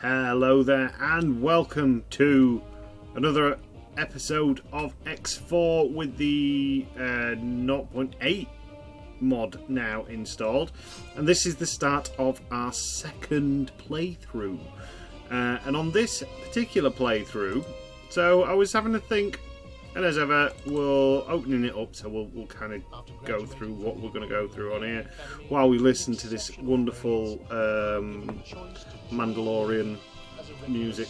Hello there and welcome to another episode of X4 with the 0.8 mod now installed, and this is the start of our second playthrough, and on this particular playthrough, so I was having to think, and as ever we're opening it up, so we'll kind of go through what we're going to go through on here while we listen to this wonderful Mandalorian music.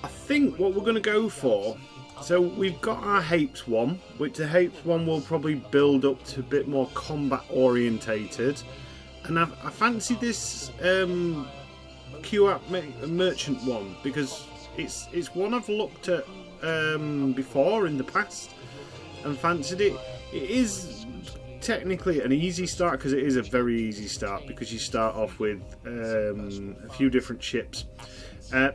I think what we're going to go for, so we've got our Hapes one, which the Hapes one will probably build up to a bit more combat orientated, and I fancy this Kuat merchant one because it's one I've looked at before in the past and fancied it. It is technically an easy start because it is a very easy start because you start off with a few different ships.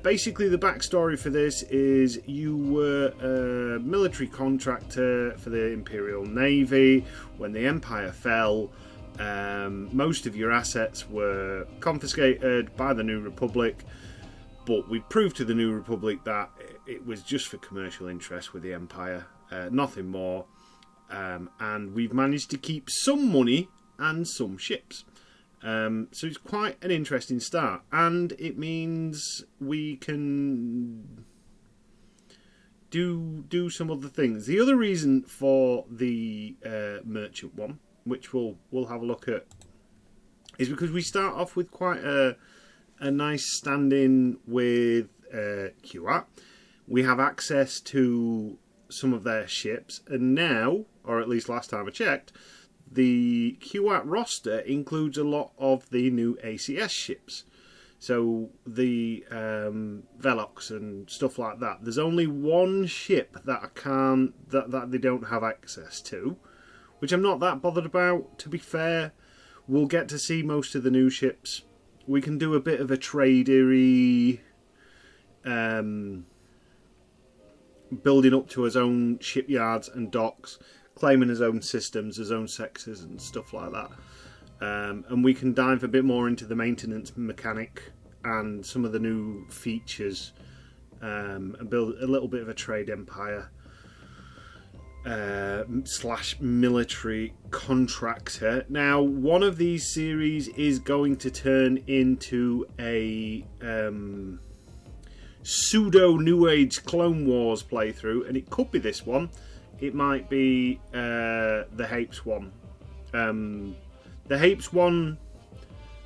Basically the backstory for this is you were a military contractor for the Imperial Navy. When the Empire fell, most of your assets were confiscated by the New Republic, but we proved to the New Republic that it was just for commercial interest with the Empire, nothing more. And we've managed to keep some money and some ships. So it's quite an interesting start, and it means we can do some other things. The other reason for the merchant one, which we'll have a look at, is because we start off with quite a nice stand-in with Kuat. We have access to some of their ships, and now, or at least last time I checked, the Kuat roster includes a lot of the new ACS ships. So the Velox and stuff like that. There's only one ship that that they don't have access to, which I'm not that bothered about, to be fair. We'll get to see most of the new ships. We can do a bit of a tradery, building up to his own shipyards and docks, claiming his own systems, his own sectors and stuff like that. And we can dive a bit more into the maintenance mechanic and some of the new features, and build a little bit of a trade empire / military contractor. Now, one of these series is going to turn into a pseudo New Age Clone Wars playthrough, and it could be this one. It might be the Hapes one. The Hapes one,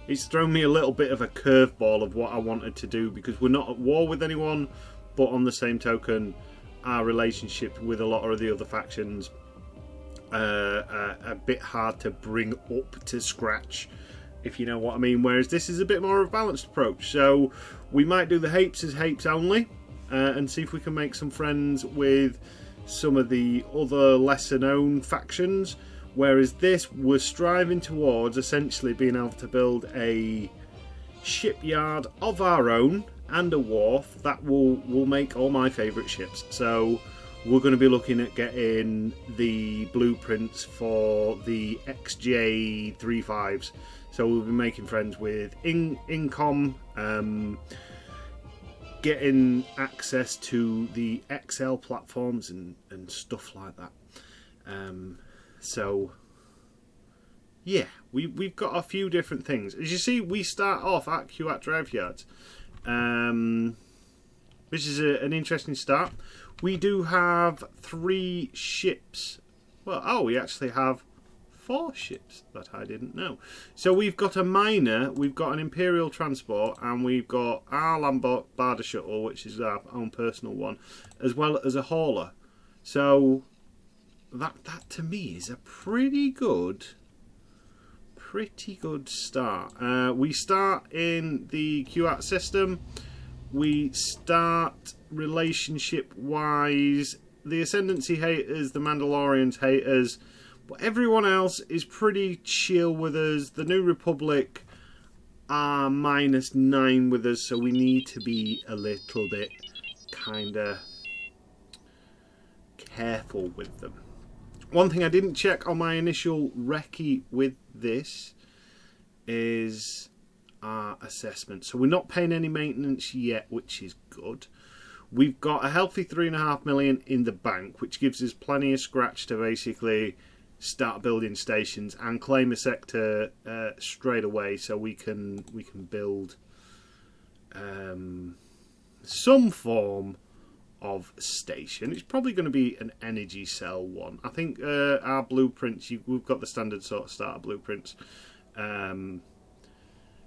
it's thrown me a little bit of a curveball of what I wanted to do, because we're not at war with anyone, but on the same token, our relationship with a lot of the other factions a bit hard to bring up to scratch, if you know what I mean. Whereas this is a bit more of a balanced approach. So we might do the Hapes as Hapes only, and see if we can make some friends with some of the other lesser known factions. Whereas this, we're striving towards essentially being able to build a shipyard of our own and a wharf that will make all my favourite ships. So we're going to be looking at getting the blueprints for the XJ35s. So we'll be making friends with Incom, getting access to the XL platforms and stuff like that. So yeah, we've got a few different things. As you see, we start off at Kuat Graveyard, which is an interesting start. We do have 3 ships. Well, we actually have 4 ships that I didn't know. So we've got a miner, we've got an Imperial transport, and we've got our Lambarda shuttle, which is our own personal one, as well as a hauler. So that to me is a pretty good start. We start in the Kuat system. We start relationship wise, the Ascendancy haters, the Mandalorians haters, but everyone else is pretty chill with us. The New Republic are -9 with us, so we need to be a little bit kinda careful with them. One thing I didn't check on my initial recce with this is our assessment. So we're not paying any maintenance yet, which is good. We've got a healthy 3.5 million in the bank, which gives us plenty of scratch to basically start building stations and claim a sector straight away, so we can build some form of station. It's probably going to be an energy cell one. I think our blueprints, we've got the standard sort of starter blueprints.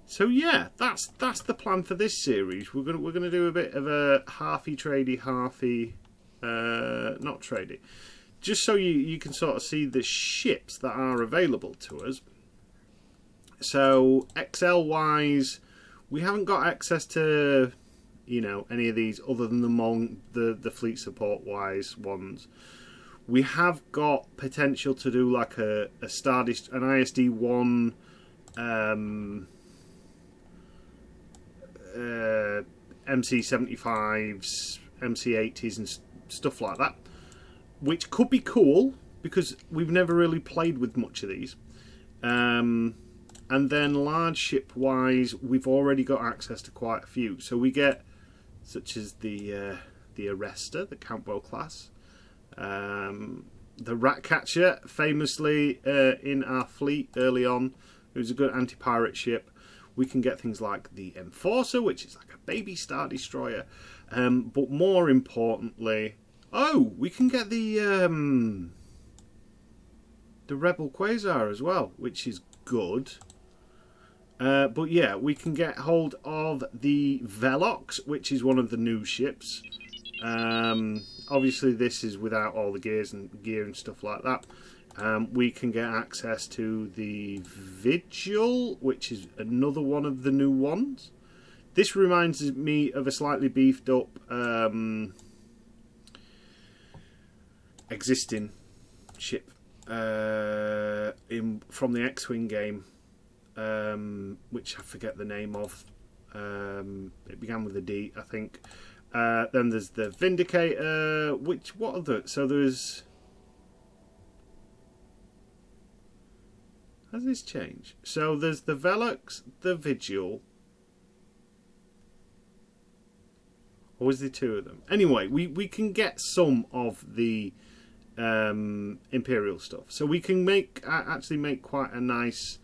So yeah, that's the plan for this series. We're gonna do a bit of a halfy tradey, halfy not tradey, just so you can sort of see the ships that are available to us. So XL wise, we haven't got access to any of these other than the fleet support wise ones. We have got potential to do like an ISD 1 MC75s, MC80s and stuff like that, which could be cool because we've never really played with much of these. And then large ship wise, we've already got access to quite a few. So we get such as the Arrester, the Campbell class, the Ratcatcher, famously in our fleet early on, it was a good anti-pirate ship. We can get things like the Enforcer, which is like a baby Star Destroyer, but more importantly, we can get the Rebel Quasar as well, which is good. But yeah, we can get hold of the Velox, which is one of the new ships. Obviously, this is without all the gear and stuff like that. We can get access to the Vigil, which is another one of the new ones. This reminds me of a slightly beefed up existing ship from the X-Wing game, which I forget the name of. It began with a D, I think. Then there's the Vindicator, so there's... Has this changed? So there's the Velox, the Vigil. Or was there two of them? Anyway, we can get some of the Imperial stuff. So we can actually make quite a nice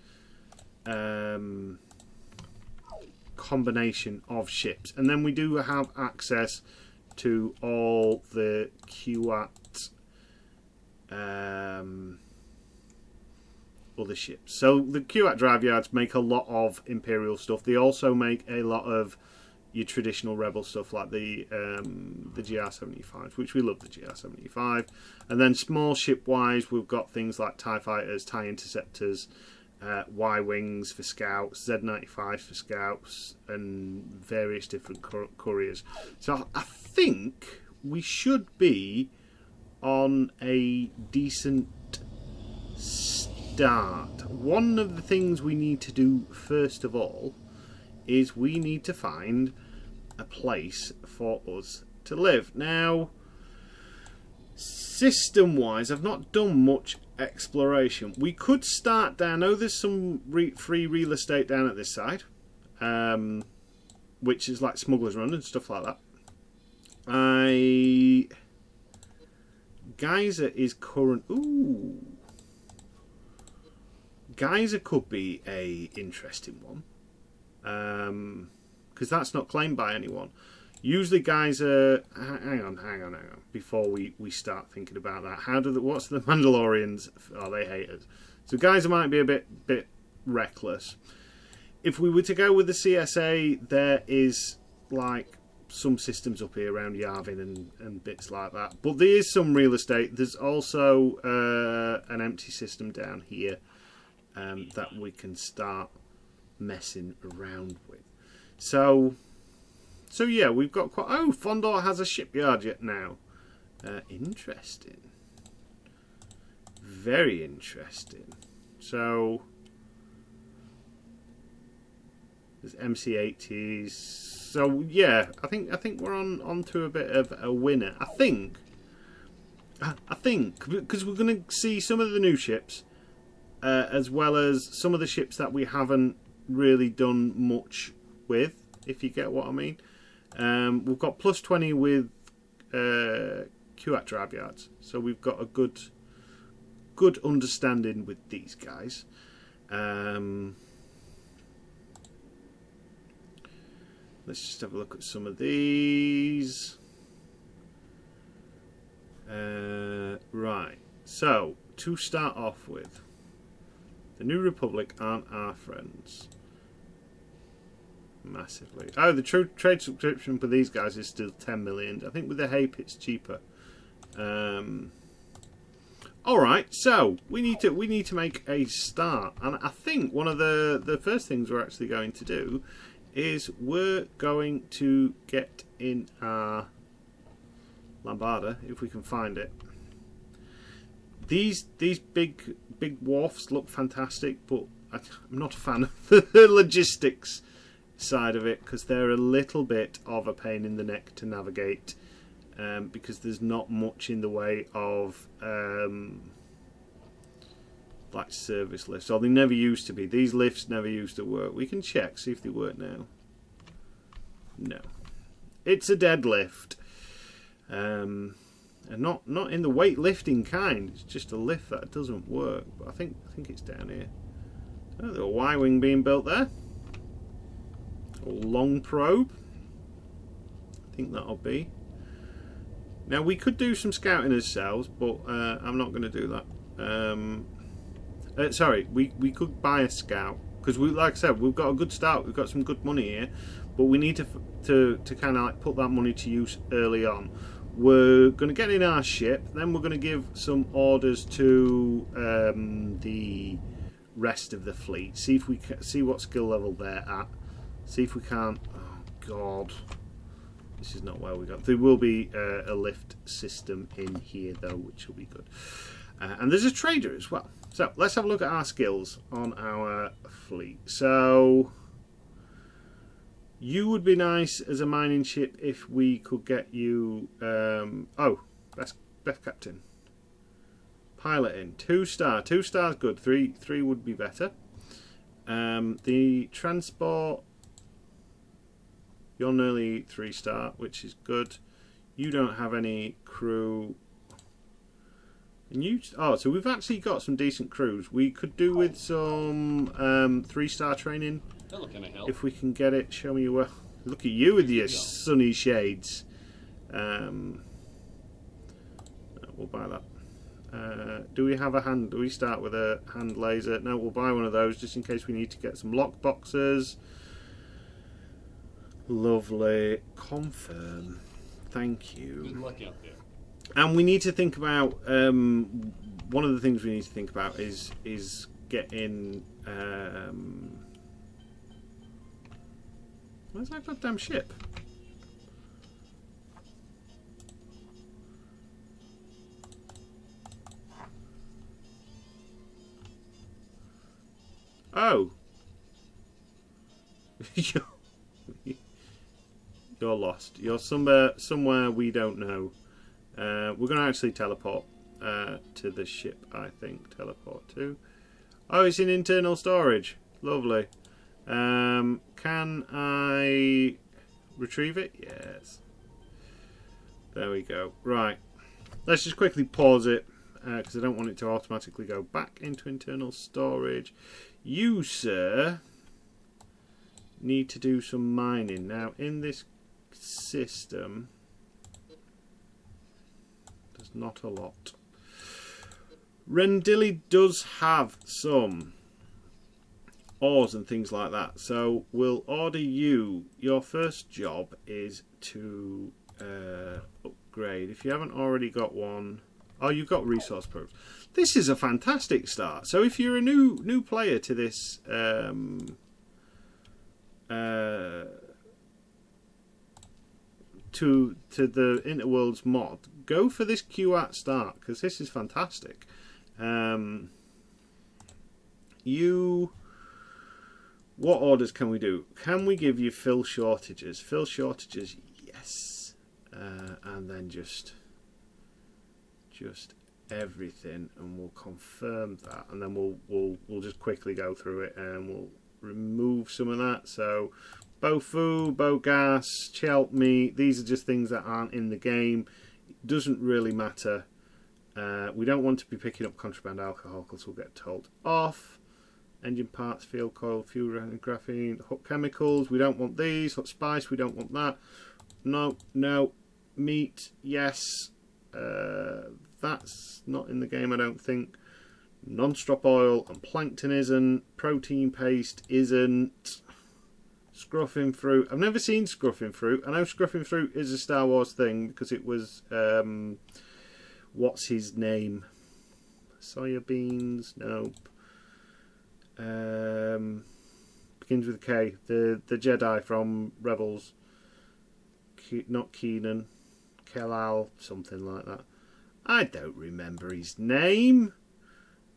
combination of ships. And then we do have access to all the Kuat other ships. So the Kuat drive yards make a lot of Imperial stuff. They also make a lot of your traditional Rebel stuff, like the GR75, which we love the GR75. And then small ship wise, we've got things like TIE Fighters, TIE Interceptors, Y-Wings for scouts, Z95 for scouts, and various different couriers. So I think we should be on a decent start. One of the things we need to do first of all is we need to find a place for us to live. Now, system wise, I've not done much exploration. We could start down. I know there's some free real estate down at this side, which is like Smuggler's Run and stuff like that. Geyser is current. Ooh, Geyser could be a interesting one, because that's not claimed by anyone. Usually Geyser, hang on, before we start thinking about that. What's the Mandalorians? Oh, they hate us. So Geyser might be a bit reckless. If we were to go with the CSA, there is like some systems up here around Yavin and bits like that. But there is some real estate. There's also an empty system down here that we can start messing around with. So yeah, we've got quite... Oh, Fondor has a shipyard yet now. Interesting. Very interesting. So there's MC80s. So yeah, I think we're on to a bit of a winner. I think because we're going to see some of the new ships, as well as some of the ships that we haven't really done much with, if you get what I mean. We've got plus 20 with Kuat drive yards, so we've got a good understanding with these guys. Let's just have a look at some of these. Right, so to start off with, the New Republic aren't our friends massively. Oh, the trade subscription for these guys is still 10 million. I think with the HAPE it's cheaper. Alright, so we need to make a start, and I think one of the first things we're actually going to do is we're going to get in our Lambada, if we can find it. These big wharfs look fantastic, but I'm not a fan of the logistics side of it, because they're a little bit of a pain in the neck to navigate, because there's not much in the way of like service lifts, or they never used to be. These lifts never used to work. We can check, see if they work now. No, it's a dead lift, and not in the weightlifting kind. It's just a lift that doesn't work. But I think it's down here. Oh, there's a Y-wing being built there. A long probe. I think that'll be. Now we could do some scouting ourselves, but I'm not going to do that. Sorry, we could buy a scout, because we, like I said, we've got a good start. We've got some good money here, but we need to kind of like put that money to use early on. We're going to get in our ship, then we're going to give some orders to the rest of the fleet. See if we can, see what skill level they're at. See if we can't. Oh God, this is not where we got. There will be a lift system in here though, which will be good. And there's a trader as well. So let's have a look at our skills on our fleet. So you would be nice as a mining ship if we could get you. Oh, best captain. Piloting 2-star. 2-star's good. Three would be better. The transport. You're nearly 3-star, which is good. You don't have any crew. And you, so we've actually got some decent crews. We could do with some 3-star training. If we can get it. Show me where. Look at you with your sunny shades. We'll buy that. Do we have a hand? Do we start with a hand laser? No, we'll buy one of those just in case we need to get some lock boxes. Lovely. Confirm. Thank you. Good luck out there. And we need to think about one of the things we need to think about is getting where's that goddamn ship? Oh, you're lost. You're somewhere we don't know. We're going to actually teleport to the ship, I think. Teleport to. Oh, it's in internal storage. Lovely. Can I retrieve it? Yes. There we go. Right. Let's just quickly pause it because I don't want it to automatically go back into internal storage. You, sir, need to do some mining. Now, in this system, there's not a lot. Rendili does have some ores and things like that, so we'll order you. Your first job is to upgrade. If you haven't already got one, oh, you've got resource probes. This is a fantastic start. So if you're a new player to this to the Interworlds mod, go for this Kuat start because this is fantastic. What orders can we do? Can we give you fill shortages? Fill shortages, yes. And then just everything, and we'll confirm that, and then we'll just quickly go through it, and remove some of that. So Bofu, Bogas, Chelp-Me, these are just things that aren't in the game. It doesn't really matter. We don't want to be picking up contraband alcohol because we'll get told off. Engine parts, field coil, fuel, graphene, hot chemicals, we don't want these. Hot spice, we don't want that. No, no. Meat, yes. That's not in the game, I don't think. Non-strop oil and plankton isn't. Protein paste isn't. Scruffing fruit. I've never seen scruffing fruit. I know scruffing fruit is a Star Wars thing because it was what's his name? Soya beans? Nope. Begins with a K. The Jedi from Rebels. Not Keenan. Kelal, something like that. I don't remember his name.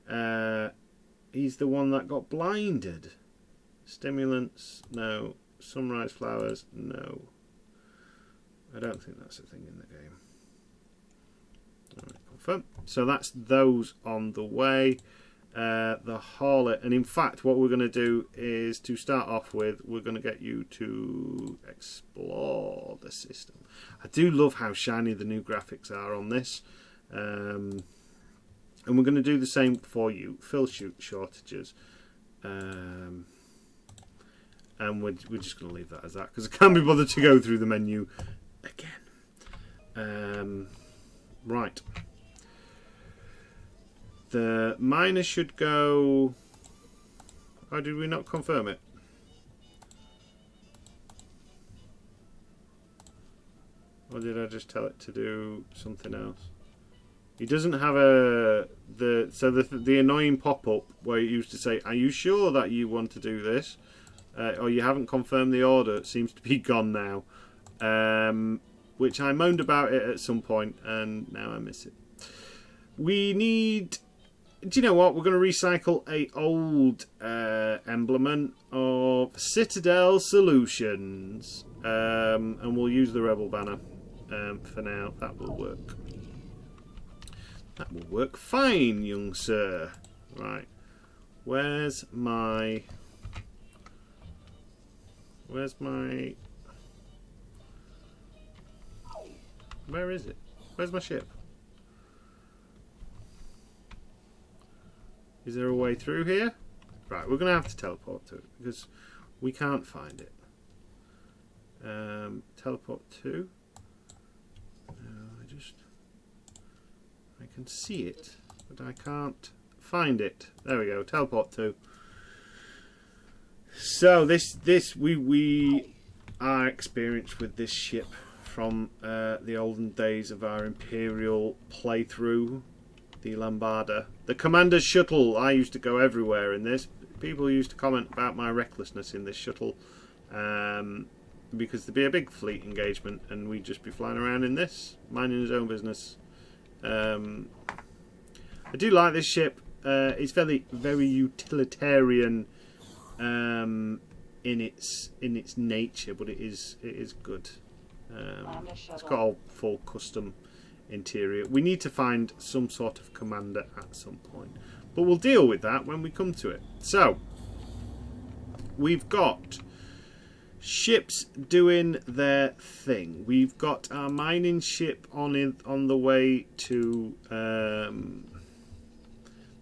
He's the one that got blinded. Stimulants, no. Sunrise flowers, no. I don't think that's a thing in the game. Alright, confirm. So that's those on the way. The harlot, and in fact what we're going to do is, to start off with, we're going to get you to explore the system. I do love how shiny the new graphics are on this, and we're going to do the same for you. Fill shortages, and we're just going to leave that as that because I can't be bothered to go through the menu again. Right. The miner should go... Oh, did we not confirm it? Or did I just tell it to do something else? He doesn't have the annoying pop-up where it used to say, are you sure that you want to do this? Or you haven't confirmed the order. It seems to be gone now. Which I moaned about it at some point, and now I miss it. We need... Do you know what? We're going to recycle a old emblement of Citadel Solutions, and we'll use the Rebel banner for now. That will work. That will work fine, young sir. Right, where's my? Where is it? Where's my ship? Is there a way through here? Right, we're going to have to teleport to it because we can't find it. Teleport to? No, I can see it, but I can't find it. There we go, teleport to. So we are experienced with this ship from the olden days of our Imperial playthrough. The Lambada. The Commander's Shuttle. I used to go everywhere in this. People used to comment about my recklessness in this shuttle because there'd be a big fleet engagement and we'd just be flying around in this, minding his own business. I do like this ship. It's very utilitarian in its nature, but it is good. It's got a full custom interior. We need to find some sort of commander at some point, but we'll deal with that when we come to it. So we've got ships doing their thing. We've got our mining ship on the way to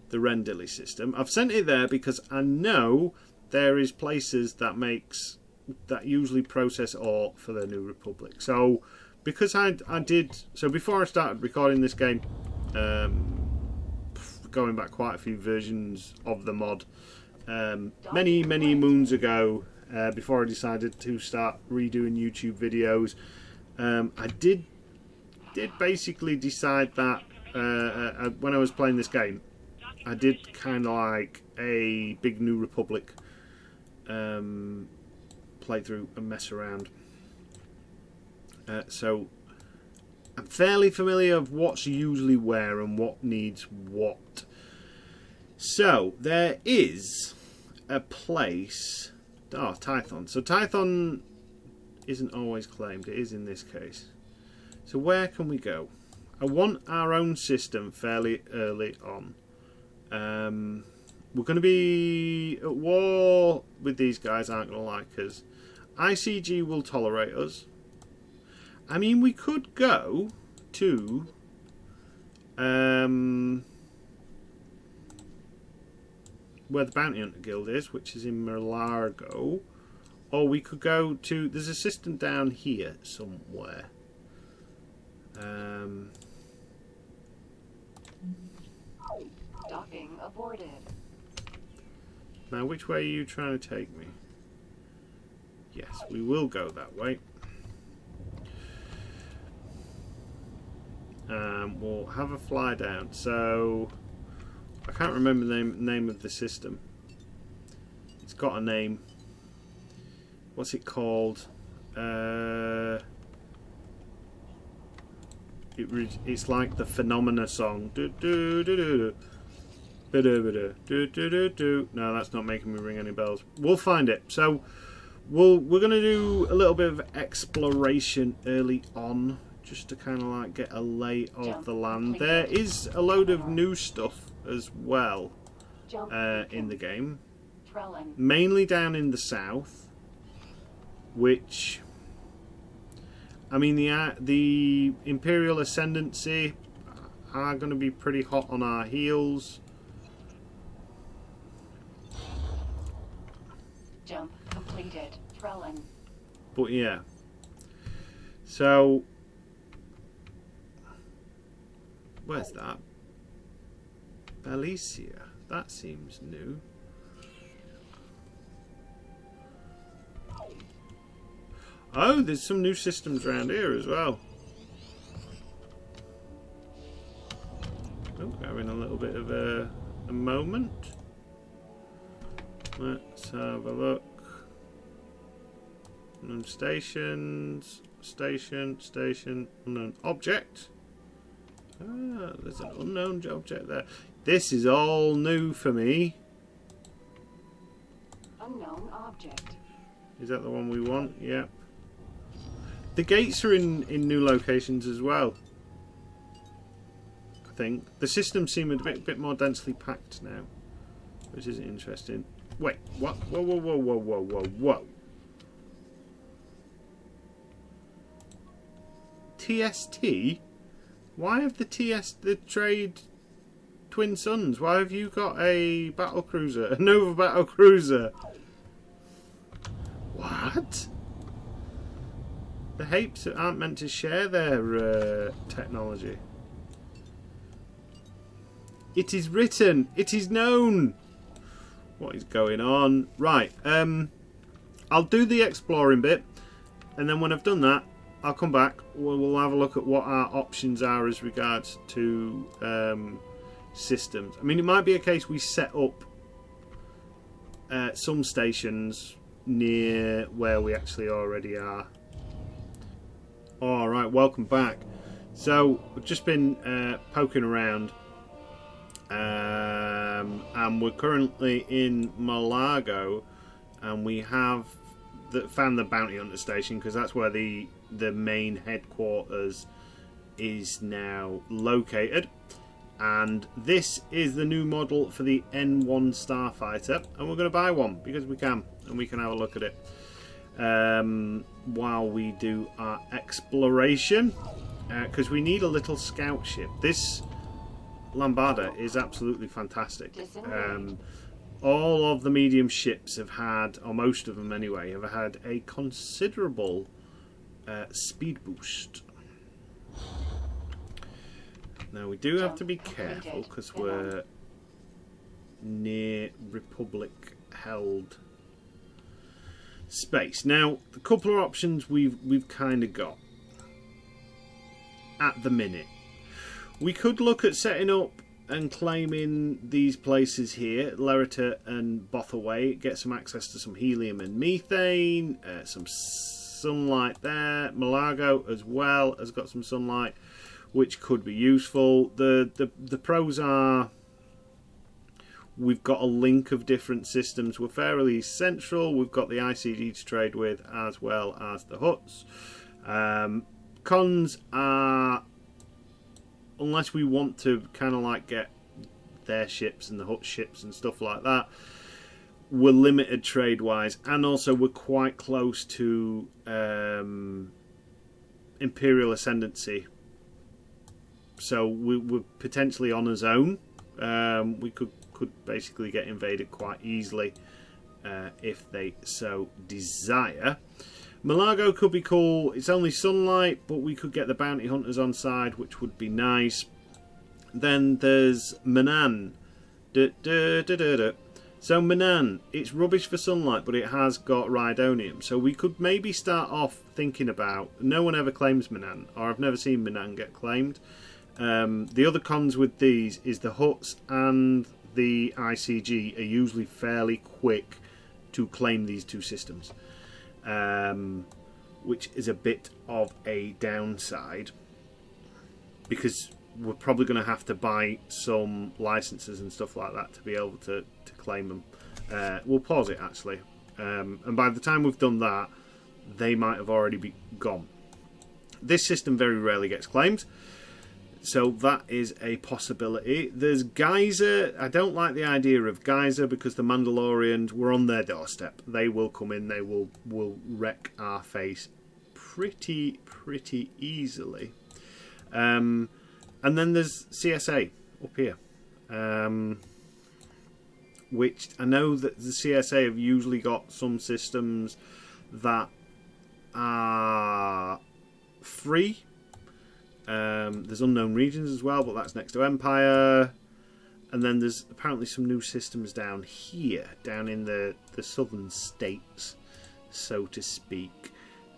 the Rendley system. I've sent it there because I know there is places that usually process ore for the New Republic. So because I did, so before I started recording this game, going back quite a few versions of the mod, many moons ago, before I decided to start redoing YouTube videos, I did basically decide that when I was playing this game, I did kind of like a big New Republic playthrough and mess around. So I'm fairly familiar of what's usually where and what needs what. So there is a place. Oh, Tython. So Tython isn't always claimed. It is in this case. So where can we go? I want our own system fairly early on. We're going to be at war with these guys, aren't going to like us. ICG will tolerate us. I mean, we could go to where the Bounty Hunter Guild is, which is in Malargo. Or we could go to... There's a system down here somewhere. Docking aborted. Now, which way are you trying to take me? Yes, we will go that way. We'll have a fly down. So, I can't remember the name of the system. It's got a name. What's it called? It's like the Phenomena song. No, that's not making me ring any bells. We'll find it. So we're going to do a little bit of exploration early on, just to kind of like get a lay of the land. There is a load of new stuff as well in the game, mainly down in the south, which, I mean, the Imperial Ascendancy are going to be pretty hot on our heels. Jump completed. Trellin. But yeah. So, where's that? Balicia. That seems new. Oh, there's some new systems around here as well. Oh, having a little bit of a moment. Let's have a look. Unknown stations. Station. Unknown object. Ah, there's an unknown object there. This is all new for me. Unknown object. Is that the one we want? Yep. The gates are in new locations as well. I think the systems seem a bit more densely packed now, which is interesting. Wait, what? Whoa. TST? Why have the trade Twin Suns? Why have you got a battle cruiser, a Nova battle cruiser? What? The Hapes aren't meant to share their technology. It is written. It is known. What is going on? Right. I'll do the exploring bit, and then when I've done that, I'll come back. We'll have a look at what our options are as regards to systems. I mean, it might be a case we set up some stations near where we actually already are. Alright, welcome back. So, we've just been poking around, and we're currently in Malargo, and we have found the Bounty Hunter Station, because that's where the main headquarters is now located. And this is the new model for the N1 Starfighter, and we're going to buy one because we can, and we can have a look at it while we do our exploration, because we need a little scout ship. This Lambada is absolutely fantastic. All of the medium ships have had, or most of them anyway, have had a considerable speed boost. Now we do have to be careful because we're near Republic held space. Now, the couple of options we've kind of got at the minute. We could look at setting up and claiming these places here, Lerita and Bothaway, get some access to some helium and methane, some sunlight there. Malargo as well has got some sunlight, which could be useful. The pros are we've got a link of different systems. We're fairly central. We've got the ICG to trade with as well as the huts. Cons are, unless we want to kind of like get their ships and the Hutt ships and stuff like that. We're limited trade-wise, and also we're quite close to Imperial Ascendancy. So we're potentially on a zone. We could basically get invaded quite easily if they so desire. Malago could be cool. It's only sunlight, but we could get the bounty hunters on side, which would be nice. Then there's Manan. So Manan, it's rubbish for sunlight, but it has got Rhydonium. So we could maybe start off thinking about... No one ever claims Manan, or I've never seen Manan get claimed. The other cons with these is the Hutts and the ICG are usually fairly quick to claim these two systems. Which is a bit of a downside. Because we're probably going to have to buy some licenses and stuff like that to be able to claim them. We'll pause it actually, and by the time we've done that, they might have already be gone. This system very rarely gets claimed, so that is a possibility. There's Geyser. I don't like the idea of Geyser because the Mandalorians were on their doorstep. They will come in. They will wreck our face pretty easily. And then there's CSA up here, which I know that the CSA have usually got some systems that are free. There's Unknown Regions as well, but that's next to Empire. And then there's apparently some new systems down here, down in the southern states, so to speak.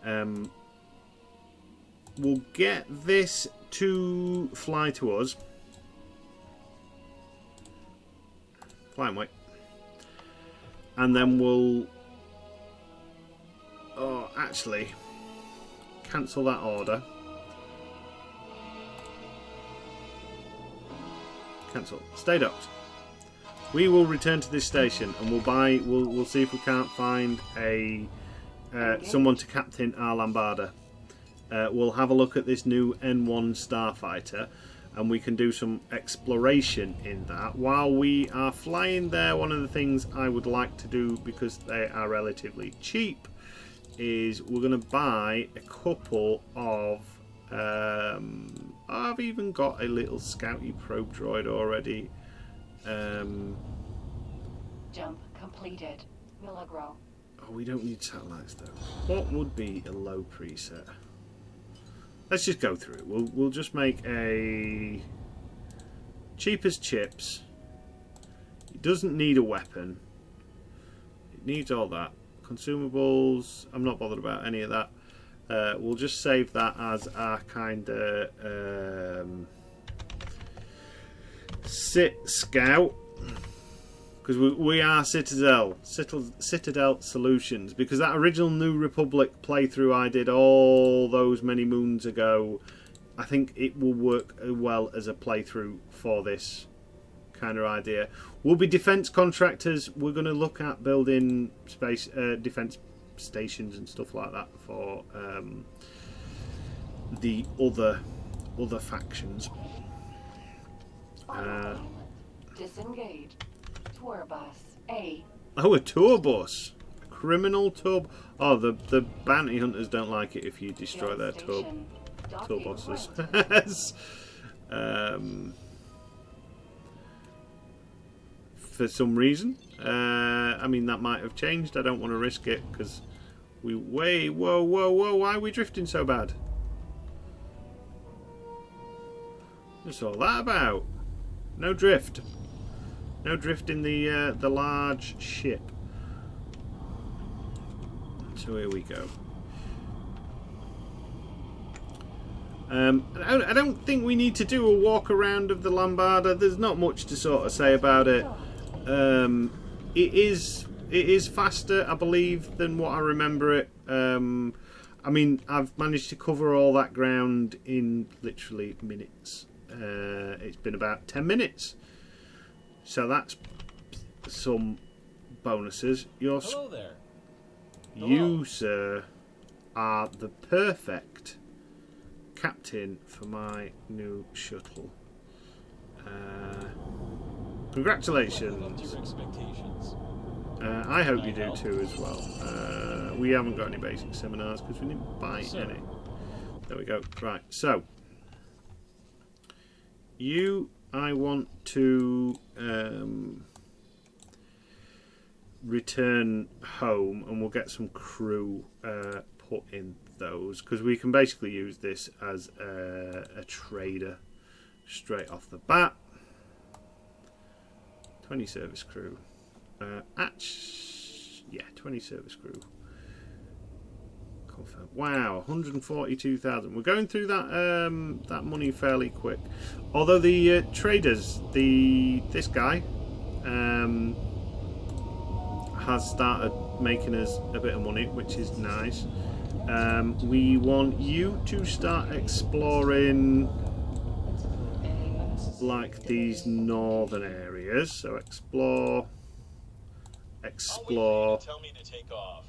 We'll get this to fly to us. Fly and wait. And then we'll... Oh, actually, cancel that order. Cancel. Stay docked. We will return to this station and we'll buy... We'll see if we can't find a someone to captain our Lambada. We'll have a look at this new N1 Starfighter and we can do some exploration in that. While we are flying there, one of the things I would like to do, because they are relatively cheap, is we're going to buy a couple of... I've even got a little Scouty probe droid already. Jump completed. Milagro. Oh, we don't need satellites though. What would be a low preset? Let's just go through it. We'll just make a cheap as chips. It doesn't need a weapon. It needs all that. Consumables. I'm not bothered about any of that. We'll just save that as our kind of scout. Because we are Citadel Solutions. Because that original New Republic playthrough I did all those many moons ago, I think it will work well as a playthrough for this kind of idea. We'll be defence contractors. We're going to look at building space defence stations and stuff like that for the other factions. Disengage. Tour bus A. Oh, a tour bus. A criminal tour. Oh, the bounty hunters don't like it if you destroy their tour buses. For some reason. I mean, that might have changed. I don't want to risk it because we... Whoa. Why are we drifting so bad? What's all that about? No drift. No drift in the large ship. So here we go. I don't think we need to do a walk around of the Lambada. There's not much to sort of say about it. It is faster, I believe, than what I remember it. I mean, I've managed to cover all that ground in literally minutes. It's been about 10 minutes. So that's some bonuses. Hello there. You, sir, are the perfect captain for my new shuttle. Congratulations. Your expectations. I hope you do too as well. We haven't got any basic seminars because we didn't buy any. There we go. Right, so I want to return home, and we'll get some crew put in those because we can basically use this as a trader straight off the bat. 20 service crew. Yeah, 20 service crew. Confirm. Wow, 142,000. We're going through that that money fairly quick. Although the traders, this guy has started making us a bit of money, which is nice. We want you to start exploring like these northern areas. So explore. Tell me to take off.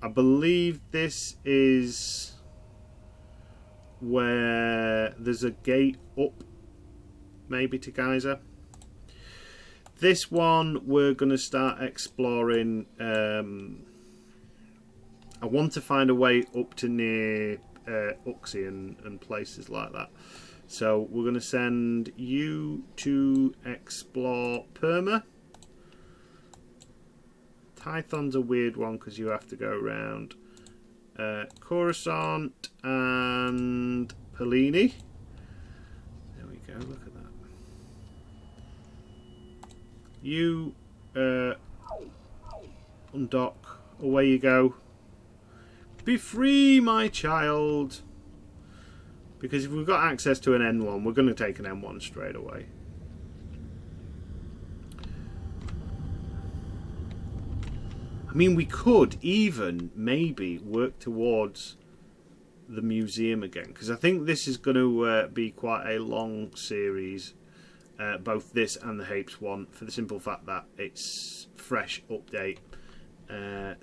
I believe this is where there's a gate up, maybe to Geyser. This one we're going to start exploring. I want to find a way up to near Uxie and places like that. So we're going to send you to explore Perma. Tython's a weird one because you have to go around Coruscant and Pellini. There we go, look at that. You undock, away you go. Be free, my child. Because if we've got access to an N1, we're going to take an N1 straight away. I mean, we could even maybe work towards the museum again, because I think this is going to be quite a long series, both this and the Hapes one, for the simple fact that it's fresh update.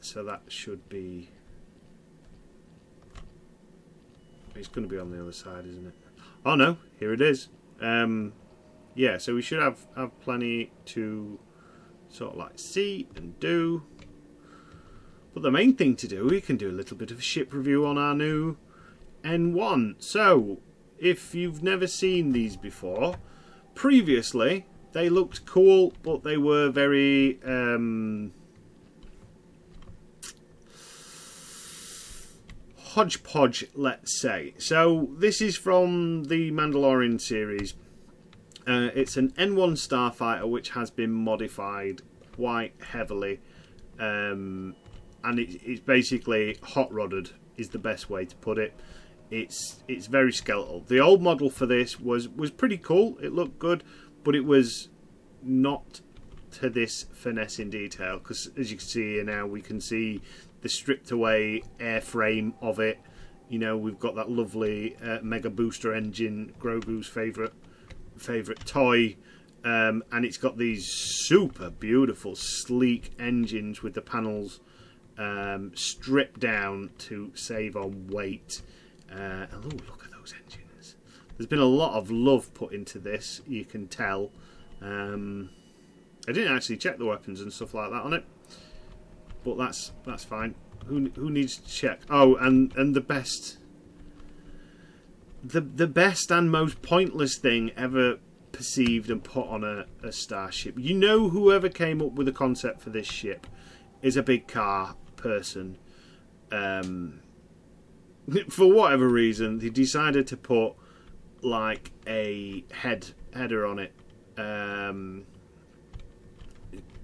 So that should be... It's going to be on the other side, isn't it? Oh no, here it is. Yeah, so we should have plenty to sort of like see and do. But the main thing to do, we can do a little bit of a ship review on our new N1. So, if you've never seen these before, previously they looked cool, but they were very hodgepodge, let's say. So, this is from the Mandalorian series. It's an N1 starfighter which has been modified quite heavily. And it's basically hot rodded is the best way to put it. It's very skeletal. The old model for this was pretty cool. It looked good, but it was not to this finesse in detail. Because as you can see here now, we can see the stripped away airframe of it. You know, we've got that lovely Mega Booster engine, Grogu's favorite toy. And it's got these super beautiful, sleek engines with the panels stripped down to save on weight. And oh, look at those engines. There's been a lot of love put into this, you can tell. I didn't actually check the weapons and stuff like that on it, but that's fine. Who needs to check? Oh, and the best and most pointless thing ever perceived and put on a starship. You know, whoever came up with the concept for this ship is a big car person. For whatever reason, they decided to put like a header on it.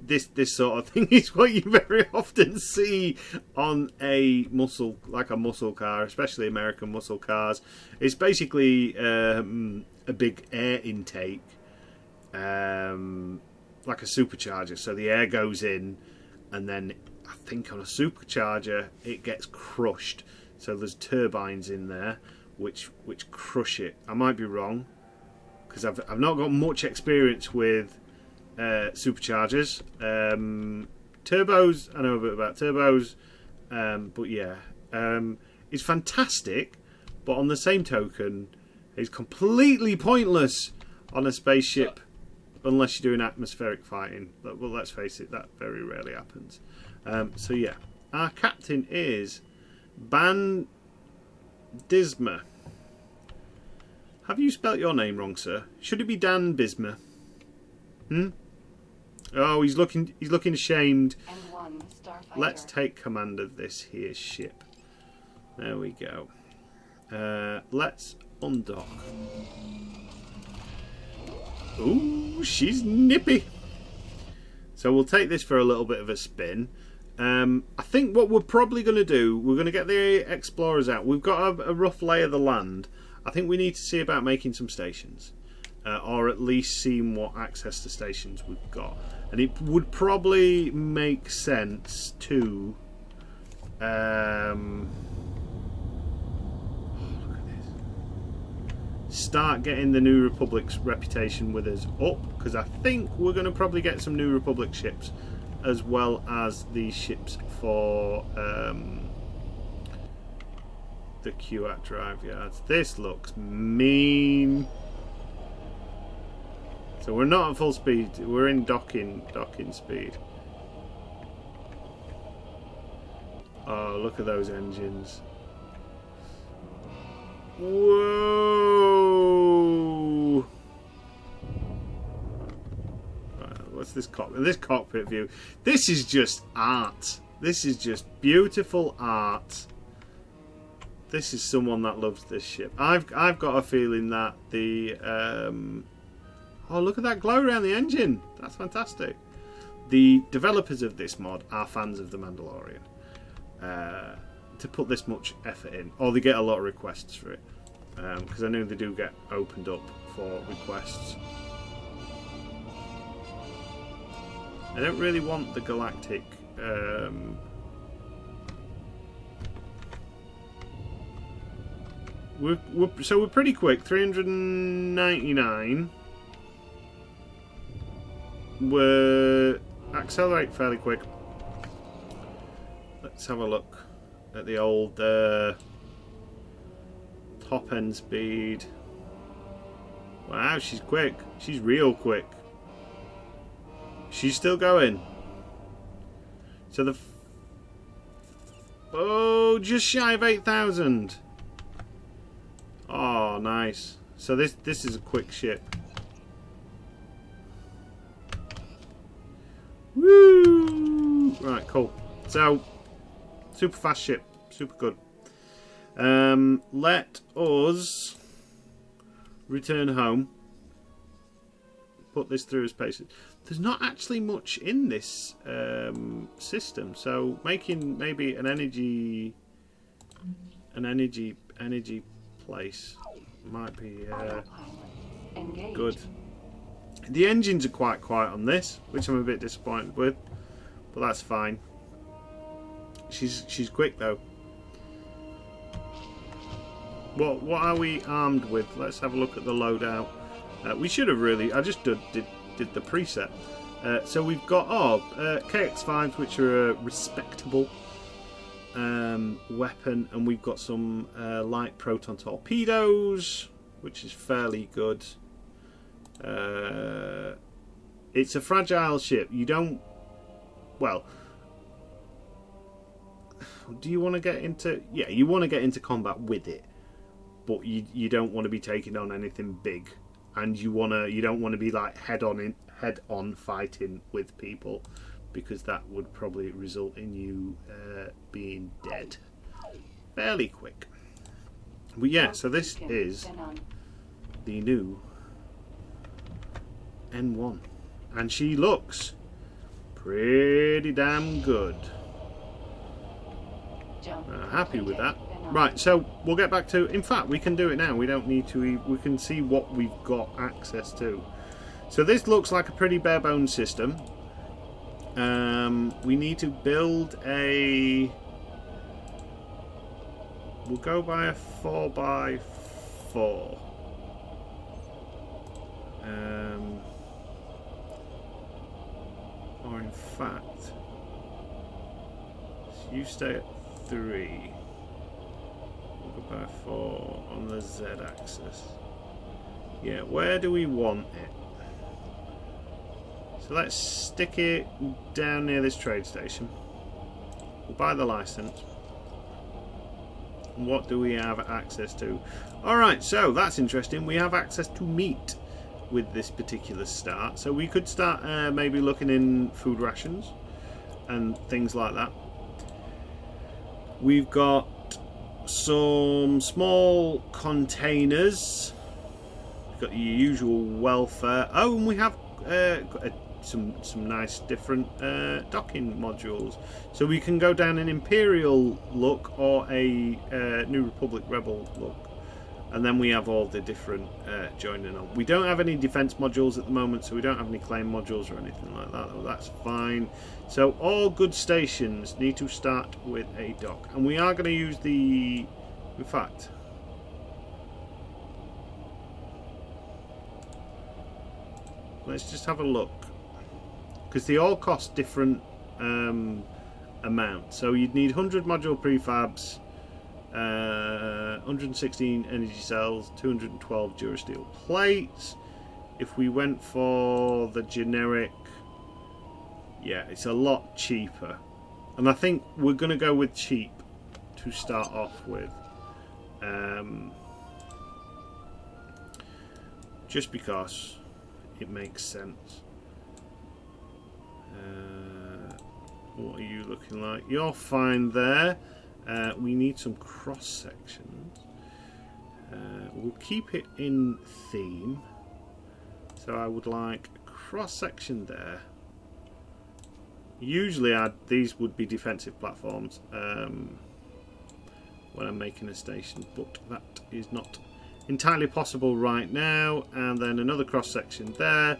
This sort of thing is what you very often see on a muscle car, especially American muscle cars. It's basically a big air intake, like a supercharger. So the air goes in, and then I think on a supercharger it gets crushed. So there's turbines in there which crush it. I might be wrong because I've not got much experience with superchargers. Turbos, I know a bit about turbos, but yeah, it's fantastic. But on the same token, it's completely pointless on a spaceship unless you're doing atmospheric fighting. Well, let's face it, that very rarely happens. So yeah, our captain is Ban Disma. Have you spelt your name wrong, sir? Should it be Dan Bisma? Oh, he's looking ashamed. N1 Starfighter. Let's take command of this here ship. There we go. Let's undock. Ooh, she's nippy. So we'll take this for a little bit of a spin. I think what we're probably going to do, we're going to get the explorers out. We've got a rough lay of the land. I think we need to see about making some stations. Or at least seeing what access to stations we've got. And it would probably make sense to... start getting the New Republic's reputation with us up, because I think we're going to probably get some New Republic ships as well as the ships for the Kuat drive yards. This looks mean. So we're not at full speed, we're in docking speed. Oh, look at those engines. Whoa! Right, what's this cockpit? This cockpit view. This is just art. This is just beautiful art. This is someone that loves this ship. I've got a feeling that the oh, look at that glow around the engine. That's fantastic. The developers of this mod are fans of The Mandalorian. To put this much effort in, or they get a lot of requests for it, because I know they do get opened up for requests. I don't really want the galactic we're pretty quick. 399. We're accelerate fairly quick. Let's have a look at the old top end speed. Wow, she's quick. She's real quick. She's still going. So oh, just shy of 8,000. Oh, nice. So this is a quick ship. Woo! Right, cool. So super fast ship, super good. Let us return home. Put this through as paces. There's not actually much in this system, so making maybe an energy place might be good. The engines are quite quiet on this, which I'm a bit disappointed with, but that's fine. She's quick though. What are we armed with? Let's have a look at the loadout. We should have really. I just did the preset. So we've got KX5s, which are a respectable weapon, and we've got some light proton torpedoes, which is fairly good. It's a fragile ship. You don't. Well. Do you want to get into? Yeah, you want to get into combat with it, but you don't want to be taking on anything big, and you don't want to be like head on fighting with people, because that would probably result in you being dead fairly quick. But yeah, so this is the new N1, and she looks pretty damn good. Happy with that. Right, so we'll get back to. In fact, we can do it now. We don't need to. We can see what we've got access to. So this looks like a pretty bare bones system. We need to build a. We'll go by a 4x4. Or in fact, you stay at 3. We'll go by 4 on the Z axis. Yeah, where do we want it? So let's stick it down near this trade station. We'll buy the license. What do we have access to? Alright, so that's interesting. We have access to meat with this particular start. So we could start maybe looking in food rations and things like that. We've got some small containers. We've got your usual welfare. Oh, and we have some nice different docking modules. So we can go down an Imperial look or a New Republic Rebel look. And then we have all the different joining on. We don't have any defense modules at the moment, so we don't have any claim modules or anything like that. Oh, that's fine. So all good stations need to start with a dock. And we are going to use the... In fact... Let's just have a look. Because they all cost different amounts. So you'd need 100 module prefabs, 116 energy cells, 212 Durasteel plates. If we went for the generic, yeah, it's a lot cheaper. And I think we're going to go with cheap to start off with. Just because it makes sense. What are you looking like? You're fine there. We need some cross sections. We'll keep it in theme. So I would like a cross section there. Usually these would be defensive platforms when I'm making a station, but that is not entirely possible right now. And then another cross section there.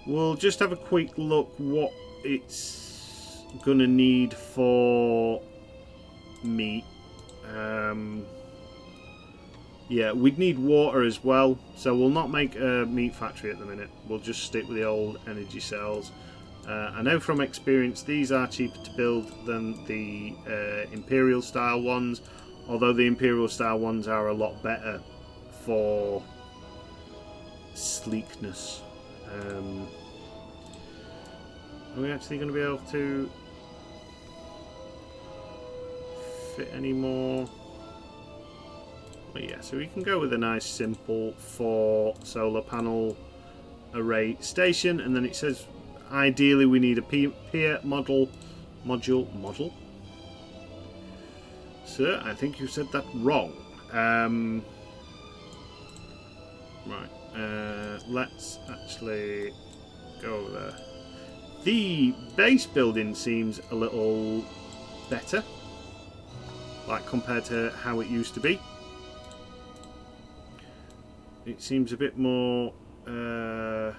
We'll just have a quick look what it's gonna need for meat. Yeah, we'd need water as well, so we'll not make a meat factory at the minute. We'll just stick with the old energy cells. I know from experience these are cheaper to build than the Imperial style ones, although the Imperial style ones are a lot better for sleekness. Are we actually going to be able to fit any more? Well, yeah, so we can go with a nice simple 4 solar panel array station, and then it says ideally we need a pier module. Sir, I think you said that wrong. Right, let's actually go over there. The base building seems a little better, like compared to how it used to be. It seems a bit more oh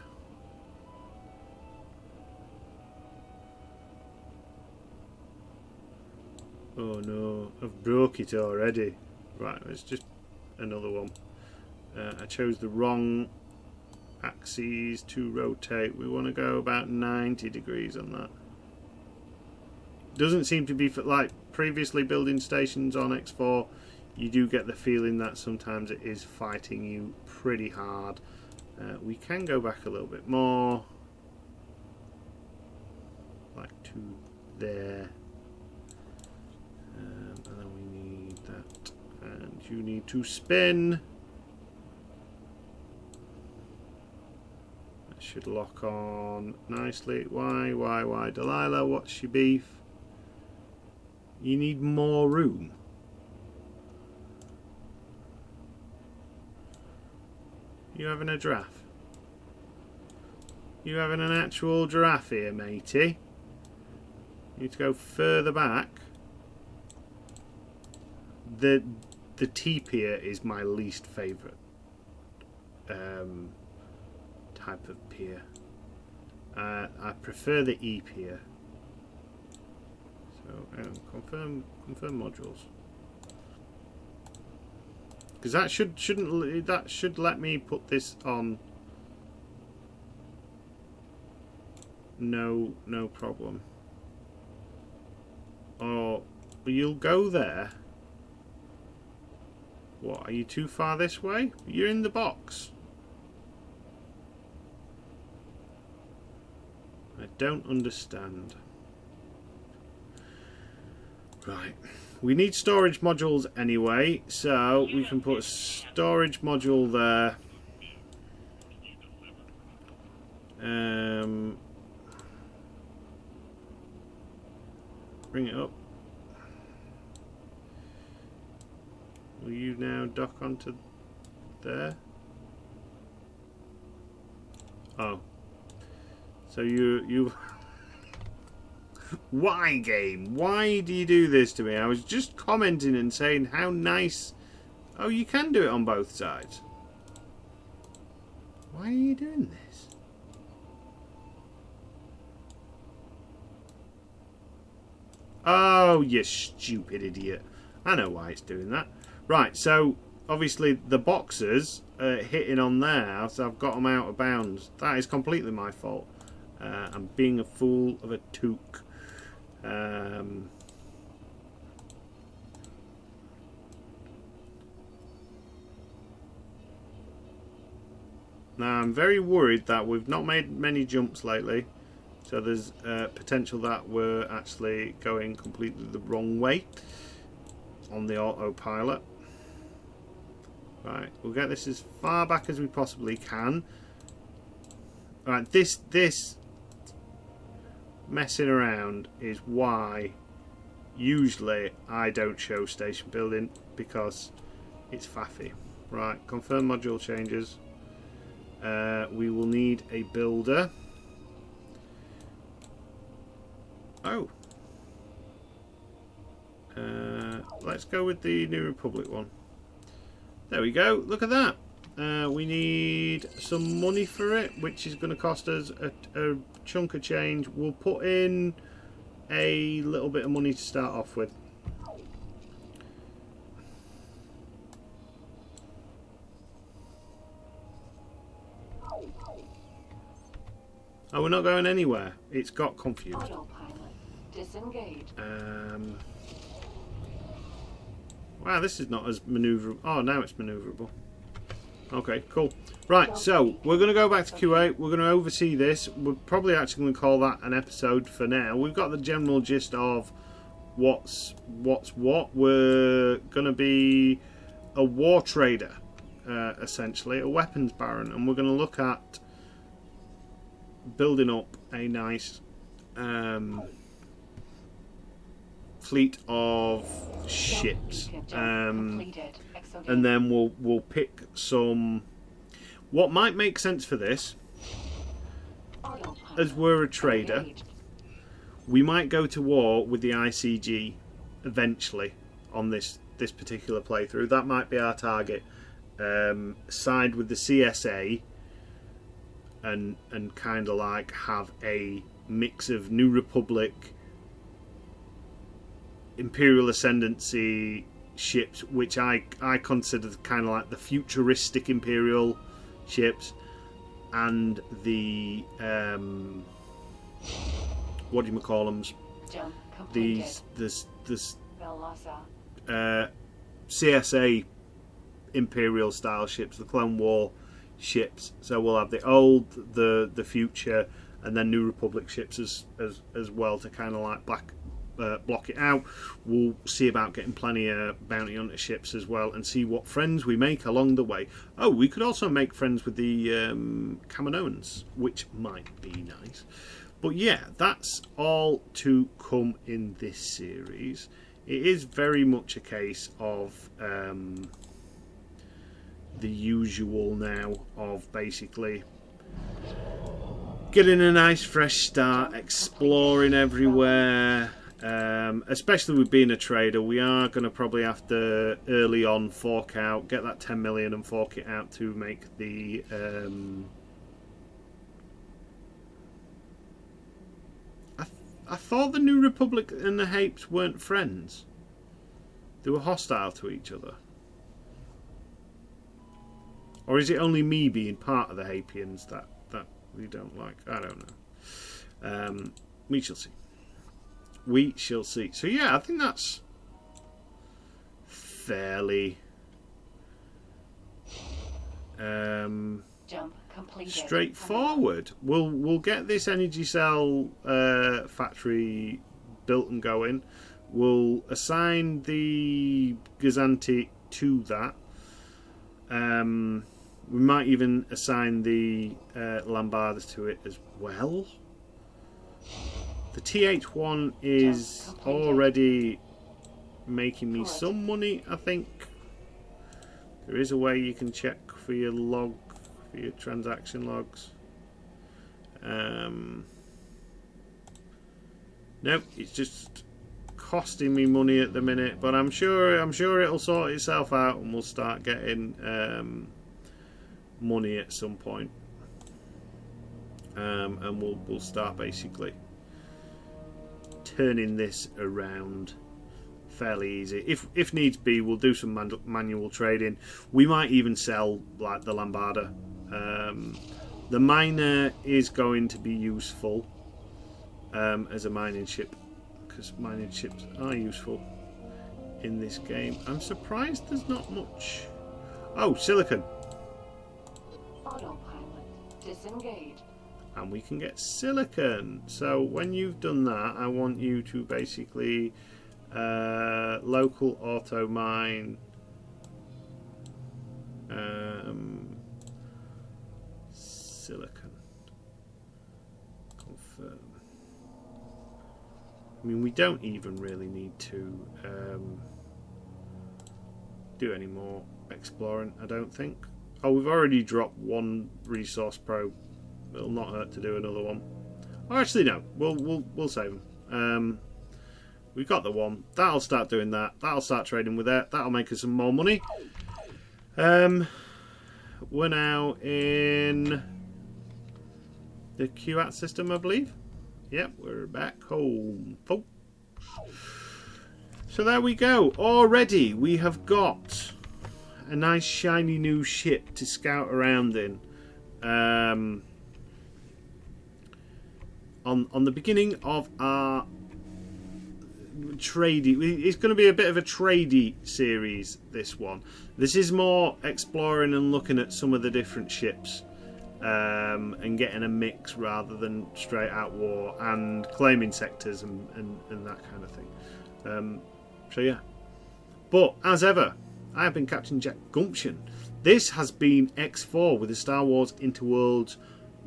no, I've broke it already. Right, it's just another one. I chose the wrong axes to rotate. We want to go about 90 degrees on that. Doesn't seem to be for, like previously building stations on X4, you do get the feeling that sometimes it is fighting you pretty hard. We can go back a little bit more, like to there, and then we need that, and you need to spin. That should lock on nicely. Why, Delilah, what's your beef? You need more room. You having a giraffe? You having an actual giraffe here, matey? You need to go further back. The T pier is my least favourite type of pier. I prefer the E pier. So confirm modules. Because that should let me put this on. No problem. Or you'll go there. What, are you too far this way? You're in the box. don't understand. Right. We need storage modules anyway, so we can put a storage module there. Bring it up. Will you now dock onto there? Oh. So you why, game? Why do you do this to me? I was just commenting and saying how nice. Oh, you can do it on both sides. Why are you doing this? Oh, you stupid idiot. I know why it's doing that. Right, so obviously the boxes are hitting on there, so I've got them out of bounds. That is completely my fault. I'm being a fool of a toque. Now I'm very worried that we've not made many jumps lately, so there's potential that we're actually going completely the wrong way on the autopilot. Right, we'll get this as far back as we possibly can. Right, this messing around is why usually I don't show station building, because it's faffy. Right, confirm module changes. We will need a builder. Oh. Let's go with the New Republic one. There we go. Look at that. We need some money for it, which is going to cost us a chunk of change. We'll put in a little bit of money to start off with. Oh, we're not going anywhere. It's got confused. Autopilot disengaged. Wow, this is not as maneuverable. Oh, now it's maneuverable. Okay, cool. Right, so we're going to go back to Kuwait. We're going to oversee this. We're probably actually going to call that an episode for now. We've got the general gist of what's what. We're going to be a war trader, essentially, a weapons baron, and we're going to look at building up a nice fleet of ships, and then we'll pick some. What might make sense for this, as we're a trader, we might go to war with the ICG eventually on this particular playthrough. That might be our target. Side with the CSA and kind of like have a mix of New Republic, Imperial Ascendancy ships, which I consider kind of like the futuristic Imperial ships, and the what do you call them? These CSA Imperial style ships, the Clone War ships. So we'll have the old, the future, and then New Republic ships as well to kind of like block it out. We'll see about getting plenty of bounty hunter ships as well, and see what friends we make along the way. Oh, we could also make friends with the Kaminoans, which might be nice. But yeah, that's all to come in this series. It is very much a case of the usual now of basically getting a nice fresh start, exploring everywhere. Especially with being a trader, we are going to probably have to early on fork out, get that 10 million and fork it out to make the I thought the New Republic and the Hapes weren't friends. They were hostile to each other. Or is it only me being part of the Hapians that we don't like? I don't know. We shall see. We shall see. So yeah, I think that's fairly Jump completed. straightforward. We'll get this energy cell factory built and going. We'll assign the Gazanti to that. We might even assign the Lambardas to it as well. The TH1 is already making me some money, I think. There is a way you can check for your log, for your transaction logs. Nope, it's just costing me money at the minute, but I'm sure it'll sort itself out and we'll start getting money at some point. And we'll start basically turning this around fairly easy. If needs be, we'll do some manual trading. We might even sell like the Lambarda. The miner is going to be useful as a mining ship, because mining ships are useful in this game. I'm surprised there's not much. Oh, silicon. Autopilot disengaged. And we can get silicon. So when you've done that, I want you to basically local auto mine silicon. Confirm. I mean, we don't even really need to do any more exploring, I don't think. Oh, we've already dropped one resource probe. It'll not hurt to do another one. Oh, actually, no. We'll save them. We've got the one. That'll start doing that. That'll start trading with that. That'll make us some more money. We're now in the Kuat system, I believe. Yep, we're back home, folks. So there we go. Already we have got a nice shiny new ship to scout around in. On the beginning of our tradey, it's going to be a bit of a tradey series, this one. This is more exploring and looking at some of the different ships and getting a mix rather than straight out war, and claiming sectors and that kind of thing. So yeah, but as ever, I have been Captain Jack Gumption. This has been X4 with the Star Wars Interworlds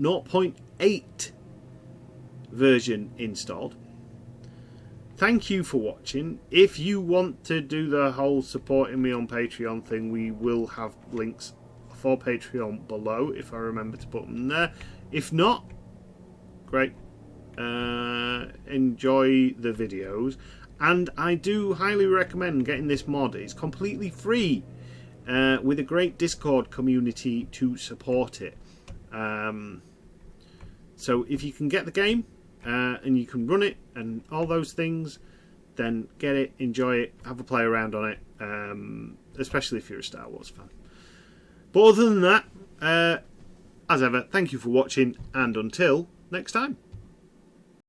0.8 version installed. Thank you for watching. If you want to do the whole supporting me on Patreon thing, we will have links for Patreon below if I remember to put them there. If not, great. Enjoy the videos, and I do highly recommend getting this mod. It's completely free with a great Discord community to support it. So if you can get the game and you can run it and all those things, then get it, enjoy it, have a play around on it, especially if you're a Star Wars fan. But other than that, as ever, thank you for watching, and until next time.